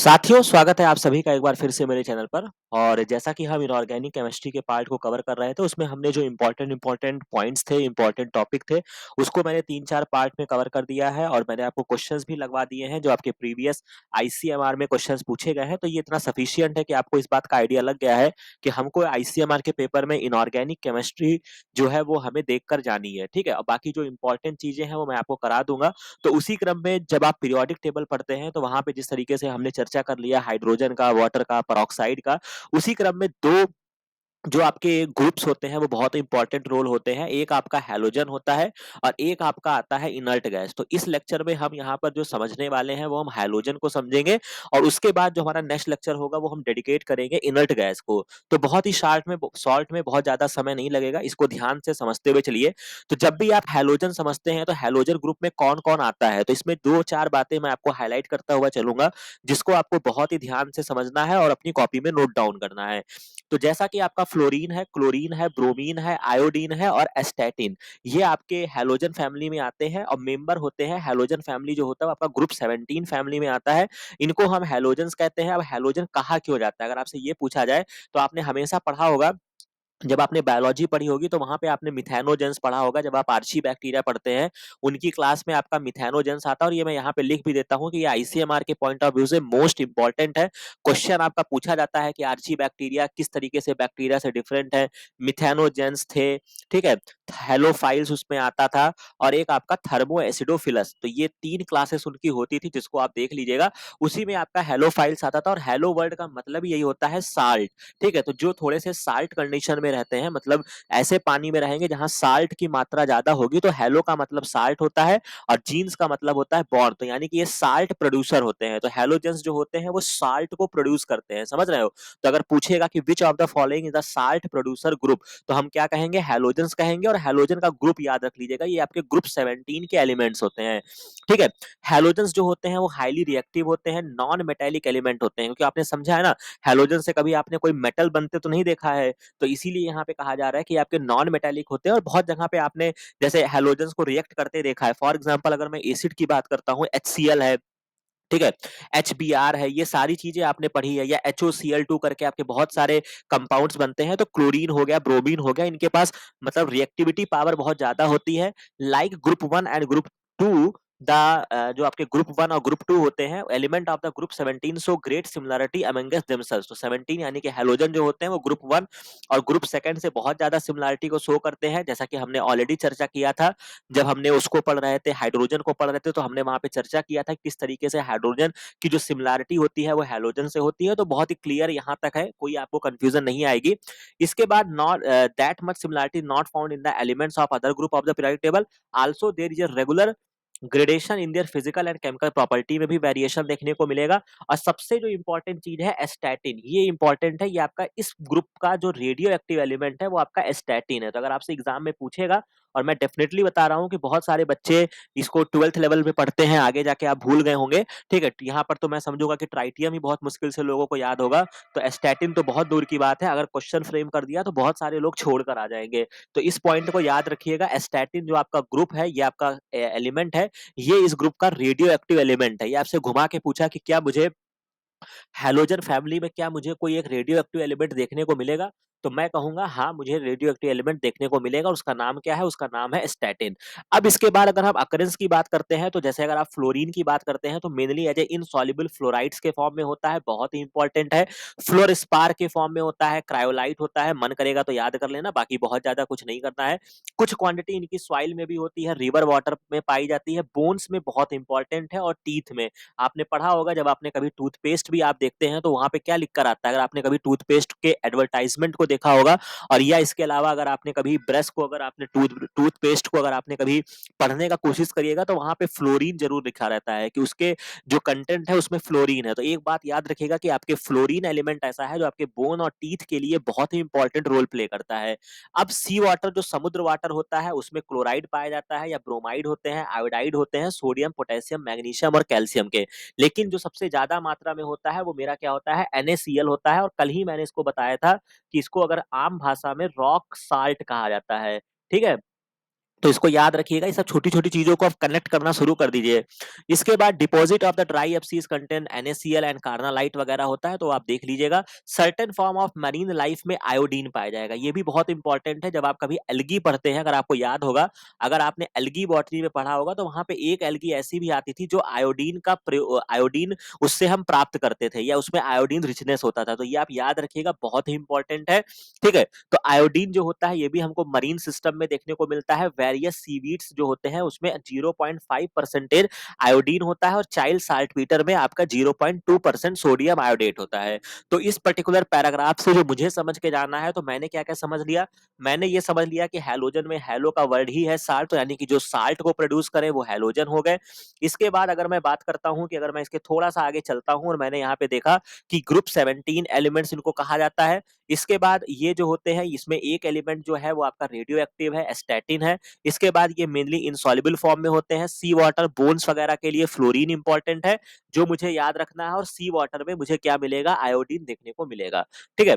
साथियों, स्वागत है आप सभी का एक बार फिर से मेरे चैनल पर। और जैसा कि हम इनऑर्गेनिक केमिस्ट्री के पार्ट को कवर कर रहे थे, उसमें हमने जो इम्पोर्टेंट पॉइंट्स थे, इम्पोर्टेंट टॉपिक थे, उसको मैंने 3-4 पार्ट में कवर कर दिया है और मैंने आपको क्वेश्चंस भी लगवा दिए हैं, जो आपके प्रीवियस आईसीएमआर में क्वेश्चंस पूछे गए हैं। तो ये इतना सफिशिएंट है कि आपको इस बात का आइडिया लग गया है कि हमको आईसीएमआर के पेपर में इनऑर्गेनिक केमिस्ट्री जो है, वो हमें देखकर जानी है, ठीक है? और बाकी जो इम्पोर्टेंट चीज़ें हैं, वो मैं आपको करा दूँगा। तो उसी क्रम में जब आप पीरियोडिक टेबल पढ़ते हैं, तो वहाँ पे जिस तरीके से हमने चर्चा कर लिया हाइड्रोजन का, वाटर का, पेरोक्साइड का, उसी क्रम में 2 जो आपके ग्रुप्स होते हैं, वो बहुत इंपॉर्टेंट रोल होते हैं। एक आपका हैलोजन होता है और एक आपका आता है इनर्ट गैस। तो इस लेक्चर में हम यहाँ पर जो समझने वाले हैं, वो हम हैलोजन को समझेंगे और उसके बाद जो हमारा नेक्स्ट लेक्चर होगा, वो हम डेडिकेट करेंगे इनर्ट गैस को। तो बहुत ही शॉर्ट में बहुत ज़्यादा समय नहीं लगेगा, इसको ध्यान से समझते हुए चलिए। तो जब भी आप हैलोजन समझते हैं, तो हैलोजन ग्रुप में कौन-कौन आता है? तो इसमें 2-4 बातें मैं आपको हाइलाइट करता हुआ चलूँगा, जिसको आपको बहुत ही ध्यान से समझना है और अपनी कॉपी में नोट डाउन करना है। तो जैसा कि आपका फ्लोरीन है, क्लोरीन है, ब्रोमीन है, आयोडीन है और एस्टेटिन, ये आपके हैलोजन फैमिली में आते हैं और मेंबर होते हैं। हैलोजन फैमिली जो होता है, वो आपका ग्रुप 17 फैमिली में आता है। इनको हम हैलोजेंस कहते हैं। अब हैलोजन कहा क्यों जाता है? अगर आपसे ये पूछा जाए, तो आपने हमेशा पढ़ा होगा, जब आपने बायोलॉजी पढ़ी होगी, तो वहाँ पे आपने मिथेनोजेंस पढ़ा होगा। जब आप आर्ची बैक्टीरिया पढ़ते हैं, उनकी क्लास में आपका मिथेनोजेंस आता है और ये मैं यहाँ पे लिख भी देता हूँ कि ये आईसीएमआर के पॉइंट ऑफ व्यू से मोस्ट इंपॉर्टेंट है। क्वेश्चन आपका पूछा जाता है कि आर्ची बैक्टीरिया किस तरीके से बैक्टीरिया से डिफरेंट है। मिथेनोजेंस थे, ठीक है? हेलोफाइल्स उसमें आता था और एक आपका थर्मो एसिडोफिलस। तो ये 3 क्लासेस उनकी होती थी, जिसको आप देख लीजिएगा। उसी में आपका हेलोफाइल्स आता था और हेलो वर्ड का मतलब यही होता है साल्ट, ठीक है? तो जो थोड़े से साल्ट कंडीशन में रहते हैं, मतलब ऐसे पानी में रहेंगे जहां साल्ट की मात्रा ज्यादा होगी, तो हेलो का मतलब साल्ट होता है और जीन्स का मतलब होता है बॉन्ड। तो यानी कि ये साल्ट प्रोड्यूसर होते हैं। तो हेलोजेंस जो होते हैं, वो साल्ट को प्रोड्यूस करते हैं, समझ रहे हो? तो अगर पूछेगा कि which of the following is the salt producer group, तो हम क्या कहेंगे? हेलोजेंस कहेंगे। और हेलोजन का ग्रुप याद रख लीजिएगा, ये आपके ग्रुप 17 के एलिमेंट्स होते हैं, ठीक है? हेलोजेंस जो होते हैं, वो हाईली रिएक्टिव होते हैं, नॉन मेटेलिक एलिमेंट होते हैं, क्योंकि आपने समझा है ना, हैलोजन से कभी आपने कोई मेटल बनते तो नहीं देखा है। तो इसीलिए यहाँ पे कहा जा रहा है कि आपके नॉन मेटेलिक होते हैं और बहुत जगह पे आपने जैसे हैलोजेंस को रिएक्ट करते देखा है। फॉर एग्जांपल, अगर मैं एसिड की बात करता हूँ, HCl है, ठीक है? HBr है, ये सारी चीजें आपने पढ़ी है। या HOCl2 करके आपके बहुत सारे कंपाउंड्स बनते हैं। तो क्लोरीन हो गया, ब्रोमीन हो गया, इनके पास मतलब रिएक्टिविटी पावर बहुत ज्यादा होती है। लाइक ग्रुप 1 एंड ग्रुप 2, जो आपके ग्रुप 1 और ग्रुप 2 होते हैं, element of the group 17 show great similarity amongst themselves. तो 17 यानी कि हैलोजन जो होते हैं, वो ग्रुप 1 और ग्रुप 2 से बहुत ज्यादा सिमिलरिटी को शो करते हैं, जैसा कि हमने ऑलरेडी चर्चा किया था। जब हमने उसको पढ़ रहे थे, हाइड्रोजन को पढ़ रहे थे, तो हमने वहां पे चर्चा किया था किस तरीके से हाइड्रोजन की जो सिमिलरिटी होती है, वो हैलोजन से होती है। तो बहुत ही क्लियर यहाँ तक है, कोई आपको कंफ्यूजन नहीं आएगी। इसके बाद not that much similarity not found in the elements of other group of the periodic table. Also there is a regular gradation in their physical and chemical property में भी वेरिएशन देखने को मिलेगा। और सबसे जो इंपॉर्टेंट चीज है, एस्टैटिन, ये इंपॉर्टेंट है। ये आपका इस ग्रुप का जो रेडियो एक्टिव एलिमेंट है, वो आपका एस्टैटिन है। तो अगर आपसे एग्जाम में पूछेगा, और मैं डेफिनेटली बता रहा हूँ कि बहुत सारे बच्चे इसको 12th लेवल पे पढ़ते हैं, आगे जाके आप भूल गए होंगे, ठीक है? यहाँ पर तो मैं समझूंगा कि ट्राइटियम ही बहुत मुश्किल से लोगों को याद होगा। तो एस्टैटिन तो बहुत दूर की बात है, अगर क्वेश्चन फ्रेम कर दिया तो बहुत सारे लोग छोड़ कर आ जाएंगे। तो इस पॉइंट को याद रखिएगा। एस्टैटिन जो आपका ग्रुप है, ये आपका एलिमेंट है, ये इस ग्रुप का रेडियो एक्टिव एलिमेंट है। ये आपसे घुमा के पूछा कि क्या मुझे हैलोजन फैमिली में क्या मुझे कोई एक रेडियो एक्टिव एलिमेंट देखने को मिलेगा? तो मैं कहूंगा हाँ, मुझे रेडियो एक्टिव एलिमेंट देखने को मिलेगा और उसका नाम क्या है? उसका नाम है स्टैटिन। अब इसके बाद अगर हम अकरेंस की बात करते हैं, तो जैसे अगर आप फ्लोरीन की बात करते हैं, तो mainly as a insoluble fluorides के फॉर्म में होता है, बहुत ही इंपॉर्टेंट है। फ्लोरस्पार के फॉर्म में होता है, क्रायोलाइट होता है, मन करेगा तो याद कर लेना, बाकी बहुत ज्यादा कुछ नहीं करना है। कुछ क्वांटिटी इनकी सॉइल में भी होती है, रिवर वाटर में पाई जाती है, बोन्स में बहुत इंपॉर्टेंट है और टीथ में। आपने पढ़ा होगा, जब आपने कभी टूथपेस्ट भी आप देखते हैं, तो वहां पे क्या लिख कर आता है? अगर आपने कभी टूथपेस्ट के एडवर्टाइजमेंट को देखा होगा, और या इसके अलावा अगर आपने कभी ब्रश को, अगर आपने टूथपेस्ट को अगर आपने कभी पढ़ने का कोशिश करिएगा, तो वहां पे फ्लोरीन जरूर लिखा रहता है कि उसके जो कंटेंट है, उसमें फ्लोरीन है। तो एक बात याद रखिएगा कि आपके फ्लोरीन एलिमेंट ऐसा है जो आपके बोन और टीथ के लिए बहुत ही इंपॉर्टेंट रोल प्ले करता है। अब सी वाटर, जो समुद्र वाटर होता है, उसमें क्लोराइड पाया जाता है या ब्रोमाइड होते हैं, आयोडाइड होते हैं, सोडियम, पोटेशियम, मैग्नीशियम और कैल्शियम के। लेकिन जो सबसे ज्यादा मात्रा में होता है, वो मेरा क्या होता है? NaCl होता है। और कल ही मैंने इसको बताया था कि इसको अगर आम भाषा में रॉक साल्ट कहा जाता है, ठीक है? तो इसको याद रखिएगा, ये सब छोटी-छोटी चीज़ों को आप कनेक्ट करना शुरू कर दीजिए। इसके बाद deposit of the dry abscess contain NaCl and carnallite वगैरह होता है, तो आप देख लीजिएगा। Certain form of marine life में आयोडीन पाया जाएगा, ये भी बहुत इंपॉर्टेंट है। जब आप कभी एल्गी पढ़ते हैं, अगर आपको याद होगा, अगर आपने एल्गी बॉटनी में पढ़ा होगा, तो वहाँ पे एक एल्गी ऐसी भी आती थी जो आयोडीन उससे हम प्राप्त करते थे, या उसमें आयोडीन रिचनेस होता था, तो ये आप याद रखिएगा, बहुत ही इंपॉर्टेंट है, ठीक है। तो आयोडीन जो होता है ये भी हमको मरीन सिस्टम में देखने को मिलता है। वेरियस सीवीड्स जो होते हैं उसमें 0.5% आयोडीन होता है, और चाइल्ड साल्टपीटर में आपका 0.2% सोडियम आयोडेट होता है। तो इस पर्टिकुलर पैराग्राफ से जो मुझे समझ के जाना है, तो मैंने क्या-क्या समझ लिया? मैंने ये समझ लिया कि हैलोजन में हैलो का वर्ड ही है साल्ट, तो यानी कि जो साल्ट को प्रोड्यूस करे वो हैलोजन हो गए। इसके बाद अगर मैं बात करता हूँ कि अगर मैं इसके थोड़ा-सा आगे चलता हूँ, और मैंने यहाँ पे देखा कि ग्रुप 17 एलिमेंट्स इनको कहा जाता है। इसके बाद ये जो होते हैं, इसमें एक एलिमेंट जो है वो आपका रेडियो एक्टिव है, स्टैटिन है। इसके बाद ये मेनली इनसॉल्युबल फॉर्म में होते हैं। सी वाटर, बोन्स वगैरह के लिए फ्लोरीन इंपॉर्टेंट है, जो मुझे याद रखना है, और सी वाटर में मुझे क्या मिलेगा? आयोडीन देखने को मिलेगा, ठीक है।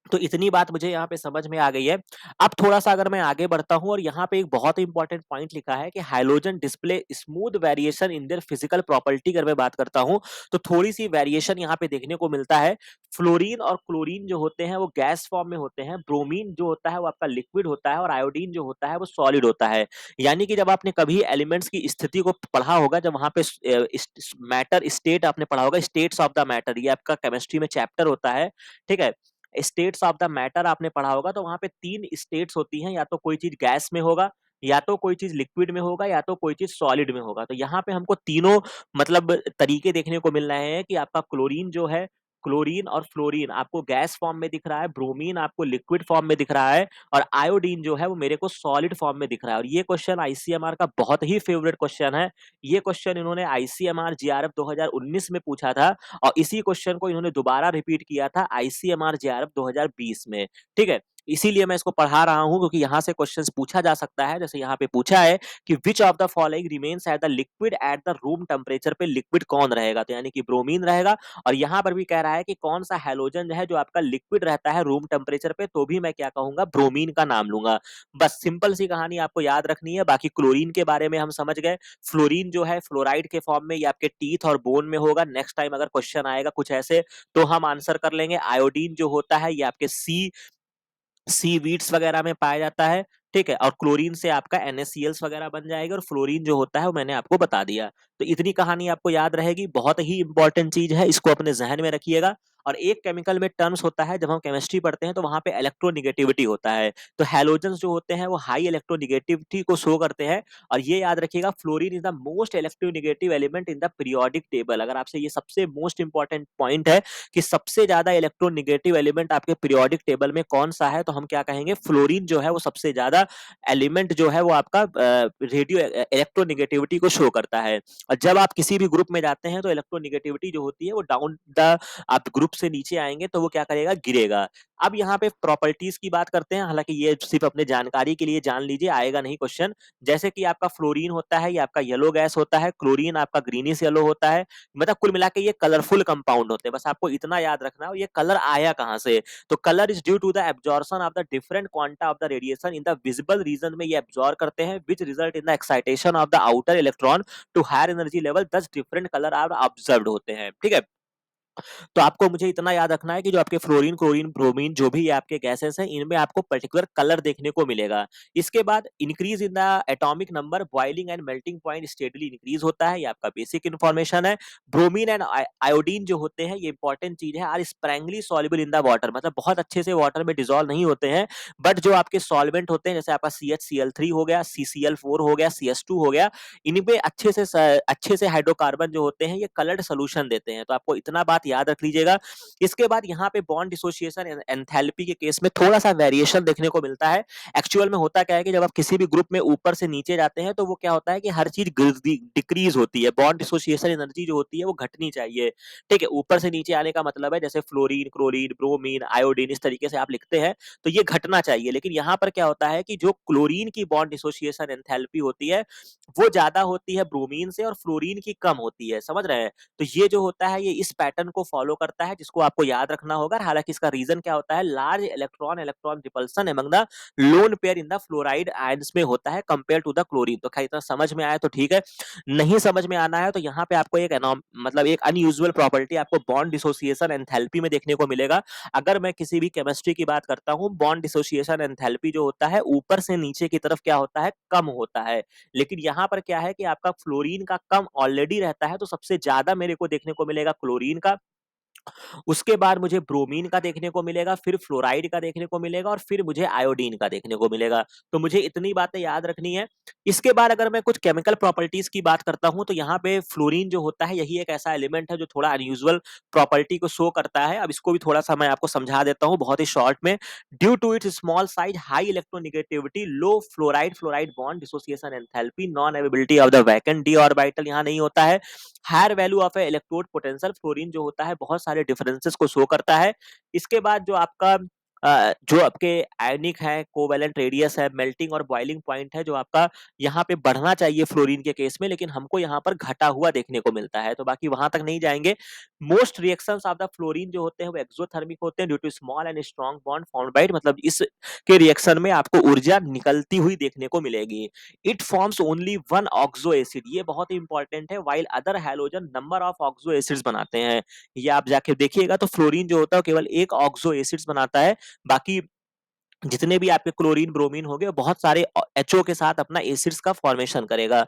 तो इतनी बात मुझे यहाँ पे समझ में आ गई है। अब थोड़ा-सा अगर मैं आगे बढ़ता हूँ, और यहाँ पे एक बहुत ही इंपॉर्टेंट पॉइंट लिखा है कि halogen display smooth variation in their physical property, अगर मैं बात करता हूँ, तो थोड़ी-सी वेरिएशन यहाँ पे देखने को मिलता है। फ्लोरीन और क्लोरीन जो होते हैं वो गैस फॉर्म में होते हैं, ब्रोमीन जो होता है वो आपका लिक्विड होता है, और आयोडीन जो होता है वो सॉलिड होता है। यानी कि जब आपने कभी एलिमेंट्स की स्थिति को पढ़ा होगा, जब वहाँ पे मैटर स्टेट आपने पढ़ा होगा, स्टेट्स ऑफ द मैटर, ये आपका केमिस्ट्री में चैप्टर होता है, ठीक है। स्टेट्स ऑफ द मैटर आपने पढ़ा होगा, तो वहाँ पे 3 स्टेट्स होती हैं, या तो कोई चीज़ गैस में होगा, या तो कोई चीज़ लिक्विड में होगा, या तो कोई चीज़ सॉलिड में होगा। तो यहाँ पे हमको तीनों मतलब तरीके देखने को मिल रहे हैं कि आपका क्लोरीन जो है, क्लोरीन और फ्लोरीन आपको गैस फॉर्म में दिख रहा है, ब्रोमीन आपको लिक्विड फॉर्म में दिख रहा है, और आयोडीन जो है वो मेरे को सॉलिड फॉर्म में दिख रहा है। और ये क्वेश्चन आईसीएमआर का बहुत ही फेवरेट क्वेश्चन है। ये क्वेश्चन इन्होंने आईसीएमआर जेआरएफ 2019 में पूछा था, और इसी क्वेश्चन को इन्होंने दोबारा रिपीट किया था आईसीएमआर जेआरएफ 2020 में, ठीक है। इसीलिए मैं इसको पढ़ा रहा हूँ, क्योंकि यहाँ से क्वेश्चंस पूछा जा सकता है। जैसे यहाँ पे पूछा है कि which of the following remains at the liquid at the room temperature, पे लिक्विड कौन रहेगा? तो यानी कि ब्रोमीन रहेगा। और यहाँ पर भी कह रहा है कि कौन सा हैलोजन है जो आपका लिक्विड रहता है रूम टेम्परेचर पे, तो भी मैं क्या कहूंगा? ब्रोमीन का नाम लूंगा। बस सिंपल सी कहानी आपको याद रखनी है। बाकी क्लोरीन के बारे में हम समझ गए। फ्लोरीन जो है फ्लोराइड के फॉर्म में, ये आपके टीथ और बोन में होगा। नेक्स्ट टाइम अगर क्वेश्चन आएगा कुछ ऐसे, तो हम आंसर कर लेंगे। आयोडीन जो होता है ये आपके सीवीड्स वगैरह में पाया जाता है, ठीक है। और क्लोरीन से आपका NaCl वगैरह बन जाएगा, और फ्लोरीन जो होता है वो मैंने आपको बता दिया। तो इतनी कहानी आपको याद रहेगी, बहुत ही इंपॉर्टेंट चीज है, इसको अपने जहन में रखिएगा। और एक केमिकल में टर्म्स होता है, जब हम केमिस्ट्री पढ़ते हैं तो वहां पे इलेक्ट्रोनिगेटिविटी होता है। तो हैलोजेंस जो होते हैं वो हाई इलेक्ट्रोनिगेटिविटी को शो करते हैं। और ये याद रखिएगा, fluorine is the most electronegative element in the periodic table. अगर आपसे ये सबसे मोस्ट इंपॉर्टेंट पॉइंट है कि सबसे ज्यादा इलेक्ट्रोनिगेटिव एलिमेंट आपके पीरियोडिक टेबल में कौन सा है, तो हम क्या कहेंगे? फ्लोरीन जो है वो सबसे ज्यादा एलिमेंट जो है वो आपका रेडियो इलेक्ट्रोनिगेटिविटी को शो करता है। और जब आप किसी भी ग्रुप में जाते हैं, तो इलेक्ट्रोनिगेटिविटी जो होती है वो डाउन द, आप ग्रुप से नीचे आएंगे तो वो क्या करेगा? गिरेगा। अब यहाँ पे प्रॉपर्टीज की बात करते हैं, हालांकि ये सिर्फ अपने जानकारी के लिए जान लीजिए, आएगा नहीं क्वेश्चन। जैसे कि आपका फ्लोरीन होता है, ये आपका येलो गैस होता है, क्लोरीन आपका ग्रीनिश येलो होता है। मतलब कुल मिला के ये कलरफुल कंपाउंड होते हैं। बस आपको इतना याद रखना है, ये कलर आया कहाँ से? तो colour is due to the absorption of the different quanta of the radiation in the visible region में ये एब्जॉर्ब करते हैं, which result in the excitation of the outer electron to higher energy level, 10 different colour are observed होते हैं, ठीक है। तो आपको मुझे इतना याद रखना है कि जो आपके फ्लोरीन, क्लोरीन, ब्रोमीन जो भी आपके गैसेस हैं, इनमें आपको पर्टिकुलर कलर देखने को मिलेगा। इसके बाद increase in the atomic number, boiling and melting point steadily increase होता है, ये आपका बेसिक इंफॉर्मेशन है। ब्रोमीन एंड आयोडीन जो होते हैं, ये इंपॉर्टेंट चीज है, are sparingly soluble in the water, मतलब बहुत अच्छे से वाटर में डिजोल्व नहीं होते हैं। बट जो आपके सॉल्वेंट होते हैं, जैसे आपका CHCl3 हो गया, CCl4 हो गया, CS2 हो गया, इनपे अच्छे से हाइड्रोकार्बन जो होते हैं ये कलर्ड सोल्यूशन देते हैं। तो आपको इतना बात याद रख लीजिएगा। इसके बाद यहाँ पे बॉन्ड डिसोसिएशन एंथैल्पी के केस में थोड़ा सा वेरिएशन देखने को मिलता है। एक्चुअल में होता क्या है कि जब आप किसी भी ग्रुप में ऊपर से नीचे जाते हैं, तो वो क्या होता है कि हर चीज डिक्रीज होती है, बॉन्ड डिसोसिएशन एनर्जी जो होती है वो घटनी चाहिए, ठीक है। ऊपर से नीचे आने का मतलब है जैसे फ्लोरीन, क्लोरीन, ब्रोमीन, आयोडीन, इस तरीके से आप लिखते हैं, तो ये घटना चाहिए। लेकिन यहाँ पर क्या होता है कि जो क्लोरीन की बॉन्ड डिसोसिएशन एंथैल्पी होती है वो ज्यादा होती है ब्रोमीन से, और फ्लोरीन की कम होती है, समझ रहे हैं। तो ये जो होता है ये इस पैटर्न को फॉलो करता है, जिसको आपको याद रखना होगा। हालांकि इसका रीजन क्या होता है, large electron electron repulsion among the lone pair in the fluoride ions में होता है कंपेयर टू द क्लोरीन। तो खैर इतना समझ में आया तो ठीक है, नहीं समझ में आना है तो यहाँ पे आपको एक मतलब एक अनयूजुअल प्रॉपर्टी आपको बॉन्ड डिसोसिएशन एंथैल्पी में देखने को मिलेगा। अगर मैं किसी भी केमिस्ट्री की बात करता हूँ, बॉन्ड डिसोसिएशन एंथैल्पी जो होता है ऊपर से नीचे की तरफ क्या होता है, कम होता है। लेकिन यहाँ पर क्या है कि आपका फ्लोरीन का कम ऑलरेडी रहता है, तो सबसे ज्यादा मेरे को देखने को मिलेगा क्लोरीन का, उसके बाद मुझे ब्रोमीन का देखने को मिलेगा, फिर फ्लोराइड का देखने को मिलेगा और फिर मुझे आयोडीन का देखने को मिलेगा। तो मुझे इतनी बातें याद रखनी है। इसके बाद अगर मैं कुछ केमिकल प्रॉपर्टीज की बात करता हूं, तो यहाँ पे फ्लोरीन जो होता है यही एक ऐसा एलिमेंट है जो थोड़ा अनयूजुअल प्रॉपर्टी को शो करता है। अब इसको भी थोड़ा सा मैं आपको समझा देता हूँ बहुत ही शॉर्ट में। Due to its small size, high electronegativity, low fluoride fluoride bond dissociation enthalpy, non availability of the vacant d orbital यहाँ नहीं होता है, higher value of electrode potential, fluorine जो होता है बहुत सारे डिफरेंसेस को शो करता है। इसके बाद जो आपका जो आपके आयनिक है, कोवेलेंट रेडियस है, मेल्टिंग और बॉइलिंग पॉइंट है, जो आपका यहाँ पे बढ़ना चाहिए फ्लोरीन के केस में, लेकिन हमको यहाँ पर घटा हुआ देखने को मिलता है, तो बाकी वहां तक नहीं जाएंगे। Most reactions of the fluorine जो होते हैं वो एक्सोथर्मिक होते हैं due to small and strong bond found by, मतलब इस के रिएक्शन में आपको ऊर्जा निकलती हुई देखने को मिलेगी। It forms only one oxo acid, ये बहुत ही इंपॉर्टेंट है, while other halogen number of oxo acids बनाते हैं। ये आप जाके देखिएगा तो फ्लोरीन जो होता है केवल एक ऑक्सो एसिड्स बनाता है, बाकी जितने भी आपके क्लोरीन ब्रोमीन हो गए बहुत सारे एचओ के साथ अपना एसिड्स का फॉर्मेशन करेगा।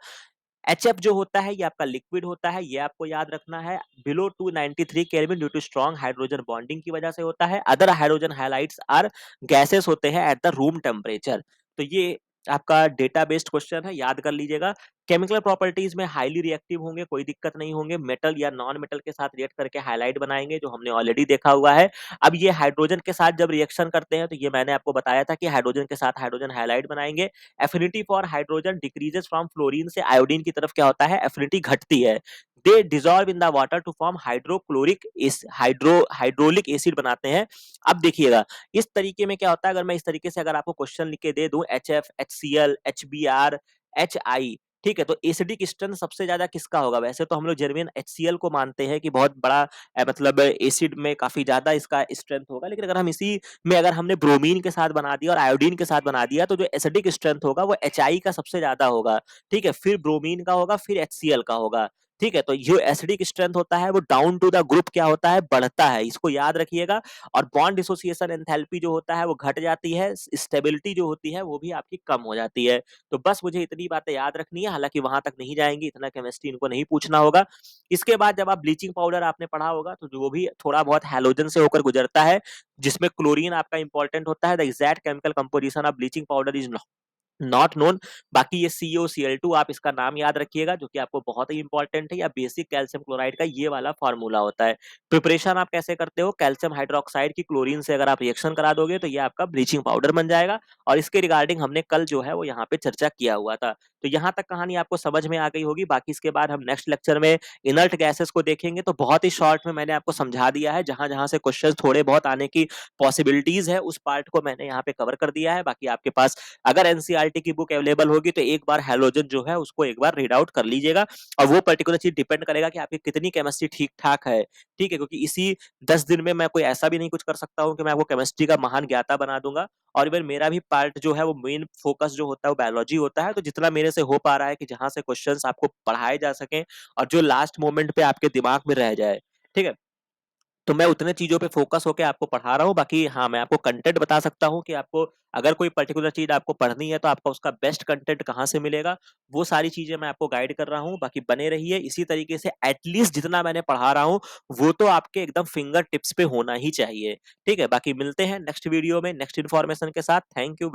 एचएफ जो होता है ये आपका लिक्विड होता है, ये आपको याद रखना है, below 293 kelvin due to strong hydrogen bonding की वजह से होता है। Other hydrogen halides are gases होते हैं एट द रूम टेम्परेचर। तो ये आपका डेटा बेस्ड क्वेश्चन है, याद कर लीजिएगा। केमिकल प्रॉपर्टीज में हाईली रिएक्टिव होंगे, कोई दिक्कत नहीं होंगे, मेटल या नॉन मेटल के साथ रिएक्ट करके हाईलाइट बनाएंगे, जो हमने ऑलरेडी देखा हुआ है। अब ये हाइड्रोजन के साथ जब रिएक्शन करते हैं तो ये मैंने आपको बताया था कि हाइड्रोजन के साथ हाइड्रोजन हाइलाइट बनाएंगे। Affinity for hydrogen decreases from fluorine से आयोडीन की तरफ क्या होता है, एफिनिटी घटती है। They dissolve in the water to form hydrochloric hydraulic acid बनाते हैं। अब देखिएगा इस तरीके में क्या होता है, अगर मैं इस तरीके से अगर आपको क्वेश्चन लिख के दे दूं, HF, HCl, HBr, HI, ठीक है, तो एसिडिक स्ट्रेंथ सबसे ज्यादा किसका होगा? वैसे तो हम लोग जेनविन HCl को मानते हैं कि बहुत बड़ा मतलब एसिड में काफी ज्यादा इसका स्ट्रेंथ होगा, लेकिन अगर हम इसी में अगर हमने ब्रोमीन के साथ बना दिया और आयोडीन के साथ बना दिया तो जो एसिडिक स्ट्रेंथ होगा वो HI का सबसे ज्यादा होगा, ठीक है, फिर ब्रोमीन का होगा, फिर HCl का होगा। ठीक है, तो जो एसिडिक स्ट्रेंथ होता है वो डाउन टू द ग्रुप क्या होता है, बढ़ता है, इसको याद रखिएगा। और बॉन्ड डिसोसिएशन एंथैल्पी जो होता है वो घट जाती है, स्टेबिलिटी जो होती है वो भी आपकी कम हो जाती है। तो बस मुझे इतनी बातें याद रखनी है, हालांकि वहां तक नहीं जाएंगी, इतना केमिस्ट्री इनको नहीं पूछना होगा। इसके बाद जब आप ब्लीचिंग पाउडर आपने पढ़ा होगा तो जो भी थोड़ा बहुत हैलोजन से होकर गुजरता है, जिसमें क्लोरीन आपका इंपॉर्टेंट होता है, the exact chemical composition of bleaching powder is not known. बाकी ये COCl2 आप इसका नाम याद रखिएगा, जो कि आपको बहुत ही इंपॉर्टेंट है, या बेसिक कैल्शियम क्लोराइड का ये वाला फॉर्मूला होता है। प्रिपरेशन आप कैसे करते हो, कैल्शियम हाइड्रोक्साइड की क्लोरीन से अगर आप रिएक्शन करा दोगे तो ये आपका ब्लीचिंग पाउडर बन जाएगा। और इसके रिगार्डिंग हमने कल जो है वो यहाँ पे चर्चा किया हुआ था। तो यहाँ तक कहानी आपको समझ में आ गई होगी। बाकी इसके बाद हम नेक्स्ट लेक्चर में इनर्ट गैसेस को देखेंगे, तो बहुत ही शॉर्ट में मैंने आपको समझा दिया है, जहां जहां से क्वेश्चन थोड़े बहुत आने की पॉसिबिलिटीज है उस पार्ट को मैंने यहाँ पे कवर कर दिया है। बाकी आपके पास अगर एनसीईआरटी की बुक अवेलेबल होगी तो एक बार हैलोजन जो है उसको एक बार रीड आउट कर लीजिएगा, और वो पर्टिकुलर चीज डिपेंड करेगा कि आपकी कितनी केमिस्ट्री ठीक ठाक है। ठीक है, क्योंकि इसी 10 दिन में मैं कोई ऐसा भी नहीं कुछ कर सकता हूँ कि मैं आपको केमिस्ट्री का महान ज्ञाता बना दूंगा। और इवन मेरा भी पार्ट जो है वो मेन फोकस जो होता है वो बायोलॉजी होता है, तो जितना मेरे से हो पा रहा है कि जहां से क्वेश्चंस आपको पढ़ाए जा सके और जो लास्ट मोमेंट पे आपके दिमाग में रह जाए, ठीक है, तो मैं उतने चीजों पे फोकस होके आपको पढ़ा रहा हूँ। बाकी हाँ, मैं आपको कंटेंट बता सकता हूँ कि आपको अगर कोई पर्टिकुलर चीज आपको पढ़नी है तो आपका उसका बेस्ट कंटेंट कहाँ से मिलेगा, वो सारी चीजें मैं आपको गाइड कर रहा हूँ। बाकी बने रहिए इसी तरीके से, एटलीस्ट जितना मैंने पढ़ा रहा हूँ वो तो आपके एकदम फिंगर टिप्स पे होना ही चाहिए। ठीक है, बाकी मिलते हैं नेक्स्ट वीडियो में नेक्स्ट इन्फॉर्मेशन के साथ। Thank you.